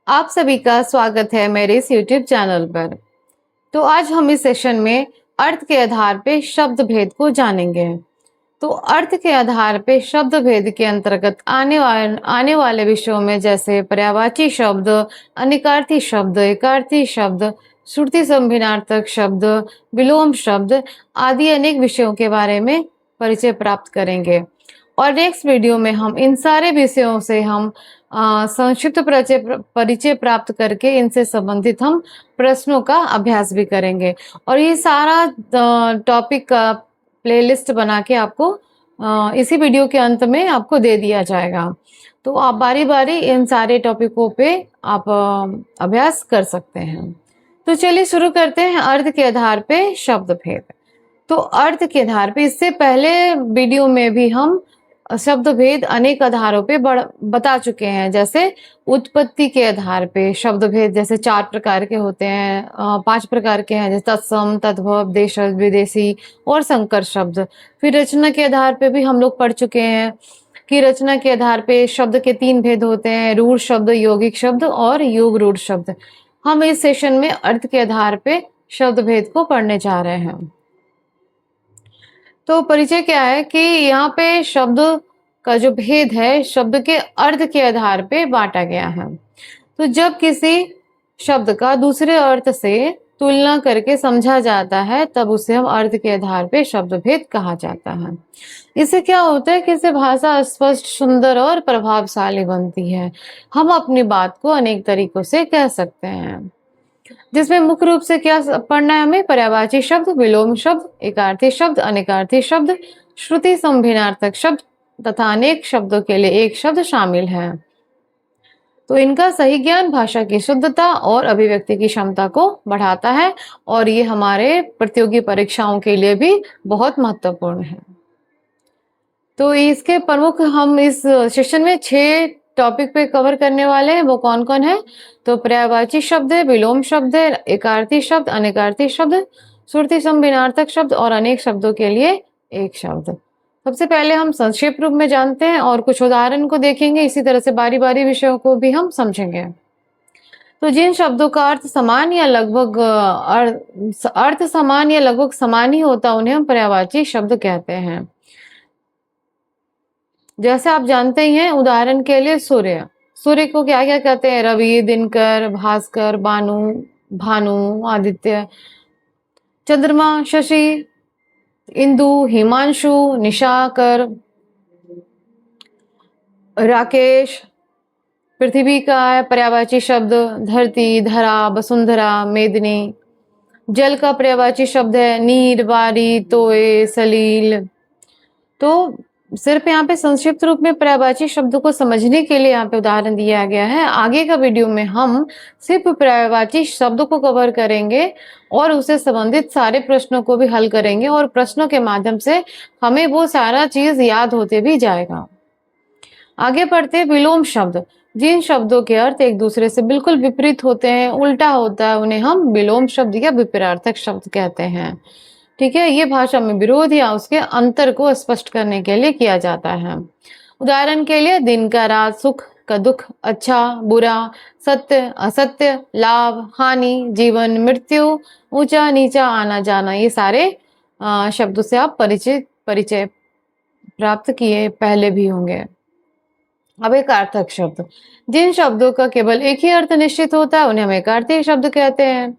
आप सभी का स्वागत है मेरे इस YouTube चैनल पर। तो आज हम इस सेशन में अर्थ के आधार पे शब्द भेद को जानेंगे। तो अर्थ के आधार पे शब्द भेद के अंतर्गत आने वाले विषयों में जैसे पर्यायवाची शब्द, अनेकार्थी शब्द, एकार्थी शब्द, श्रुति संभिन्नार्थक शब्द, विलोम शब्द आदि अनेक विषयों के बारे में परिचय प्राप्त करेंगे। और नेक्स्ट वीडियो में हम इन सारे विषयों से हम संक्षिप्त परिचय प्राप्त करके इनसे संबंधित हम प्रश्नों का अभ्यास भी करेंगे। और ये सारा टॉपिक का प्लेलिस्ट बना के आपको इसी वीडियो के अंत में आपको दे दिया जाएगा। तो आप बारी बारी इन सारे टॉपिकों पे आप अभ्यास कर सकते हैं। तो चलिए शुरू करते हैं अर्थ के आधार पे शब्द भेद। तो अर्थ के आधार पे इससे पहले वीडियो में भी हम शब्द भेद अनेक आधारों पे बता चुके हैं। जैसे उत्पत्ति के आधार पे शब्द भेद जैसे 4 प्रकार के होते हैं, 5 प्रकार के हैं, जैसे तत्सम, तद्भव, देशज, विदेशी और संकर शब्द। फिर रचना के आधार पे भी हम लोग पढ़ चुके हैं कि रचना के आधार पे शब्द के 3 भेद होते हैं, रूढ़ शब्द, यौगिक शब्द और योग रूढ़ शब्द। हम इस सेशन में अर्थ के आधार पे शब्द भेद को पढ़ने जा रहे हैं। तो परिचय क्या है कि यहाँ पे शब्द का जो भेद है शब्द के अर्थ के आधार पे बांटा गया है। तो जब किसी शब्द का दूसरे अर्थ से तुलना करके समझा जाता है तब उसे हम अर्थ के आधार पे शब्द भेद कहा जाता है। इससे क्या होता है कि इससे भाषा स्पष्ट, सुंदर और प्रभावशाली बनती है। हम अपनी बात को अनेक तरीकों से कह सकते हैं, जिसमें मुख्य रूप से क्या पढ़ना है हमें? पर्यायवाची शब्द, विलोम शब्द, एकार्थी शब्द, अनेकार्थी शब्द, श्रुति संभिन्नार्थक शब्द तथा अनेक शब्दों के लिए एक शब्द शामिल है। तो इनका सही ज्ञान भाषा की शुद्धता और अभिव्यक्ति की क्षमता को बढ़ाता है और ये हमारे प्रतियोगी परीक्षाओं के लिए भी बहुत महत्वपूर्ण है। तो इसके प्रमुख हम इस सेशन में 6 टॉपिक पे कवर करने वाले हैं। वो कौन कौन है? तो पर्यायवाची शब्द है, विलोम शब्द है, एकार्थी शब्द, अनेकार्थी शब्द, श्रुति संभिन्नार्थक शब्द और अनेक शब्दों के लिए एक शब्द। सबसे पहले हम संक्षेप रूप में जानते हैं और कुछ उदाहरण को देखेंगे। इसी तरह से बारी बारी विषयों को भी हम समझेंगे। तो जिन शब्दों का अर्थ समान या लगभग समान ही होता उन्हें हम पर्यायवाची शब्द कहते हैं। जैसे आप जानते ही हैं, उदाहरण के लिए सूर्य। सूर्य को क्या क्या कहते हैं? रवि, दिनकर, भास्कर, भानु, आदित्य। चंद्रमा, शशि, इंदु, हिमांशु, निशाकर, राकेश। पृथ्वी का है पर्यायवाची शब्द धरती, धरा, वसुंधरा, मेदिनी। जल का पर्यायवाची शब्द है नीर, वारी, तोय, सलील। तो सिर्फ यहाँ पे संक्षिप्त रूप में पर्यायवाची शब्द को समझने के लिए यहाँ पे उदाहरण दिया गया है। आगे का वीडियो में हम सिर्फ पर्यायवाची शब्द को कवर करेंगे और उससे संबंधित सारे प्रश्नों को भी हल करेंगे और प्रश्नों के माध्यम से हमें वो सारा चीज याद होते भी जाएगा। आगे बढ़ते विलोम शब्द। जिन शब्दों के अर्थ एक दूसरे से बिल्कुल विपरीत होते हैं, उल्टा होता है, उन्हें हम विलोम शब्द या विपरीतार्थक शब्द कहते हैं। ठीक है, ये भाषा में विरोध या उसके अंतर को स्पष्ट करने के लिए किया जाता है। उदाहरण के लिए दिन का रात, सुख का दुख, अच्छा बुरा, सत्य असत्य, लाभ हानि, जीवन मृत्यु, ऊंचा नीचा, आना जाना, ये सारे शब्दों से आप परिचय प्राप्त किए पहले भी होंगे। अब एकार्थक शब्द। जिन शब्दों का केवल एक ही अर्थ निश्चित होता है उन्हें हम एकार्थी शब्द कहते हैं।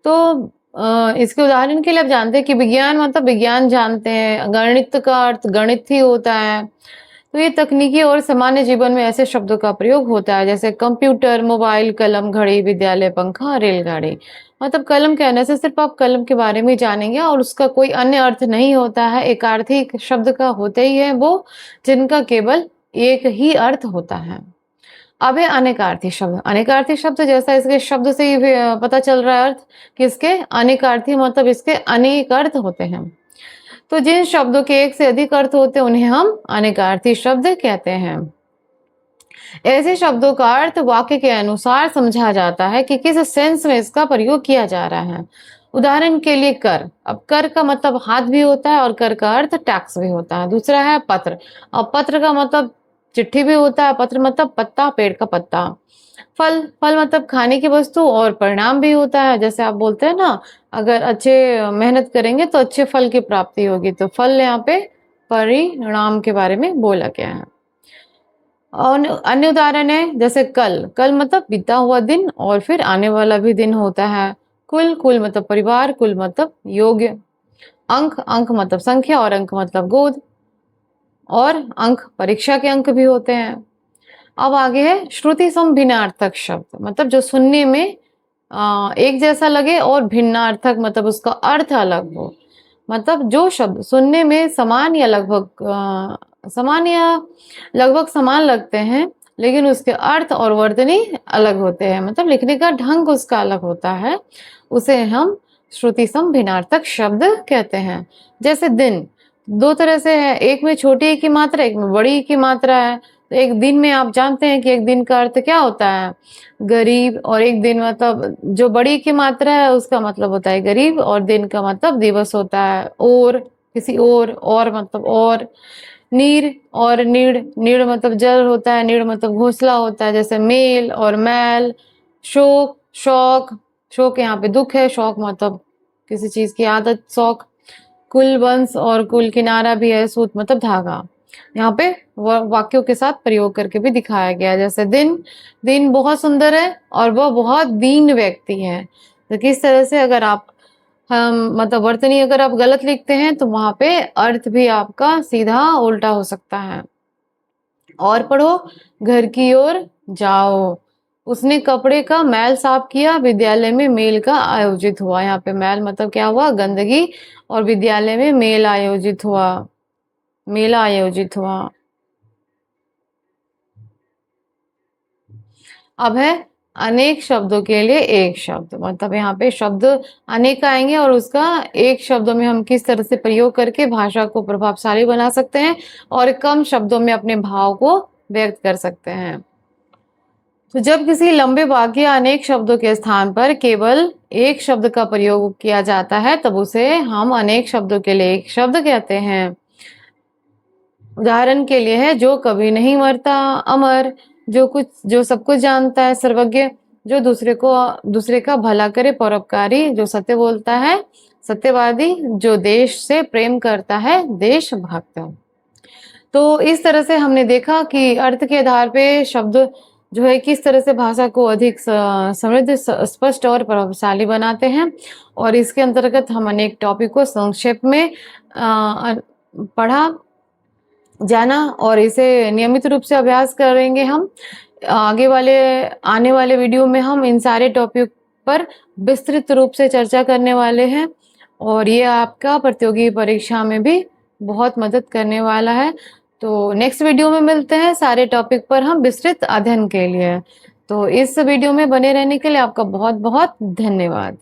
तो इसके उदाहरण के लिए आप जानते हैं कि विज्ञान मतलब विज्ञान जानते हैं, गणित का अर्थ गणित ही होता है। तो ये तकनीकी और सामान्य जीवन में ऐसे शब्दों का प्रयोग होता है जैसे कंप्यूटर, मोबाइल, कलम, घड़ी, विद्यालय, पंखा, रेलगाड़ी। मतलब कलम कहने से सिर्फ आप कलम के बारे में जानेंगे और उसका कोई अन्य अर्थ नहीं होता है। एकार्थी शब्द का होते ही है वो जिनका केवल एक ही अर्थ होता है। अब है अनेकार्थी शब्द। अनेकार्थी शब्द जैसा इसके शब्द से ही पता चल रहा है अर्थ कि इसके अनेकार्थी मतलब इसके अनेक अर्थ होते हैं। तो जिन शब्दों के एक से अधिक अर्थ होते हैं उन्हें हम अनेकार्थी शब्द कहते हैं। ऐसे शब्दों का अर्थ वाक्य के अनुसार समझा जाता है कि किस सेंस में इसका प्रयोग किया जा रहा है। उदाहरण के लिए कर। अब कर का मतलब हाथ भी होता है और कर का अर्थ टैक्स भी होता है। दूसरा है पत्र। अब पत्र का मतलब चिट्ठी भी होता है, पत्र मतलब पत्ता, पेड़ का पत्ता। फल, फल मतलब खाने की वस्तु, और परिणाम भी होता है। जैसे आप बोलते हैं ना, अगर अच्छे मेहनत करेंगे तो अच्छे फल की प्राप्ति होगी, तो फल यहाँ पे परिणाम के बारे में बोला गया है। और अन्य उदाहरण है जैसे कल, कल मतलब बीता हुआ दिन और फिर आने वाला भी दिन होता है। कुल, कुल मतलब परिवार, कुल मतलब योग्य। अंक, अंक मतलब संख्या, और अंक मतलब गोद, और अंक परीक्षा के अंक भी होते हैं। अब आगे है श्रुति सम भिन्नार्थक शब्द, मतलब जो सुनने में एक जैसा लगे और भिन्नार्थक मतलब उसका अर्थ अलग हो। मतलब जो शब्द सुनने में समान या लगभग समान लगते हैं, लेकिन उसके अर्थ और वर्तनी अलग होते हैं, मतलब लिखने का ढंग उसका अलग होता है, उसे हम श्रुति सम भिन्नार्थक शब्द कहते हैं। जैसे दिन, दो तरह से है, एक में छोटी ई की मात्रा, एक में बड़ी ई की मात्रा है। तो एक दिन में आप जानते हैं कि एक दिन का अर्थ क्या होता है, गरीब, और एक दिन मतलब जो बड़ी की मात्रा है उसका मतलब होता है गरीब, और दिन का मतलब दिवस होता है, और किसी और मतलब और। नीर और नीड़, नीड़ मतलब जल होता है, नीड़ मतलब घोंसला होता है। जैसे मेल और मैल। शोक, शौक, शोक यहाँ पे दुख है, शौक मतलब किसी चीज की आदत, शौक। कुल वंश और कुल किनारा भी है, सूत मतलब धागा। यहाँ पे वाक्यों के साथ प्रयोग करके भी दिखाया गया है। जैसे दिन, दिन बहुत सुंदर है और वह बहुत दीन व्यक्ति है। तो किस तरह से अगर आप हम मतलब वर्तनी अगर आप गलत लिखते हैं तो वहां पे अर्थ भी आपका सीधा उल्टा हो सकता है। और पढ़ो, घर की ओर जाओ, उसने कपड़े का मैल साफ किया, विद्यालय में मेल का आयोजित हुआ। यहाँ पे मैल मतलब क्या हुआ, गंदगी, और विद्यालय में मेल आयोजित हुआ, मेला आयोजित हुआ। अब है अनेक शब्दों के लिए एक शब्द, मतलब यहाँ पे शब्द अनेक आएंगे और उसका एक शब्दों में हम किस तरह से प्रयोग करके भाषा को प्रभावशाली बना सकते हैं और कम शब्दों में अपने भाव को व्यक्त कर सकते हैं। तो जब किसी लंबे वाक्य या अनेक शब्दों के स्थान पर केवल एक शब्द का प्रयोग किया जाता है तब उसे हम अनेक शब्दों के लिए एक शब्द कहते हैं। उदाहरण के लिए है जो कभी नहीं मरता, अमर, जो सब कुछ जानता है, सर्वज्ञ, जो दूसरे का भला करे, परोपकारी, जो सत्य बोलता है, सत्यवादी, जो देश से प्रेम करता है, देशभक्त। तो इस तरह से हमने देखा कि अर्थ के आधार पे शब्द जो है किस तरह से भाषा को अधिक समृद्ध, स्पष्ट और प्रभावशाली बनाते हैं। और इसके अंतर्गत हम अनेक टॉपिक को संक्षेप में पढ़ा, जाना, और इसे नियमित रूप से अभ्यास करेंगे हम। आने वाले वीडियो में हम इन सारे टॉपिक पर विस्तृत रूप से चर्चा करने वाले हैं, और ये आपका प्रतियोगी परीक्षा में भी बहुत मदद करने वाला है। तो नेक्स्ट वीडियो में मिलते हैं सारे टॉपिक पर हम विस्तृत अध्ययन के लिए। तो इस वीडियो में बने रहने के लिए आपका बहुत बहुत धन्यवाद।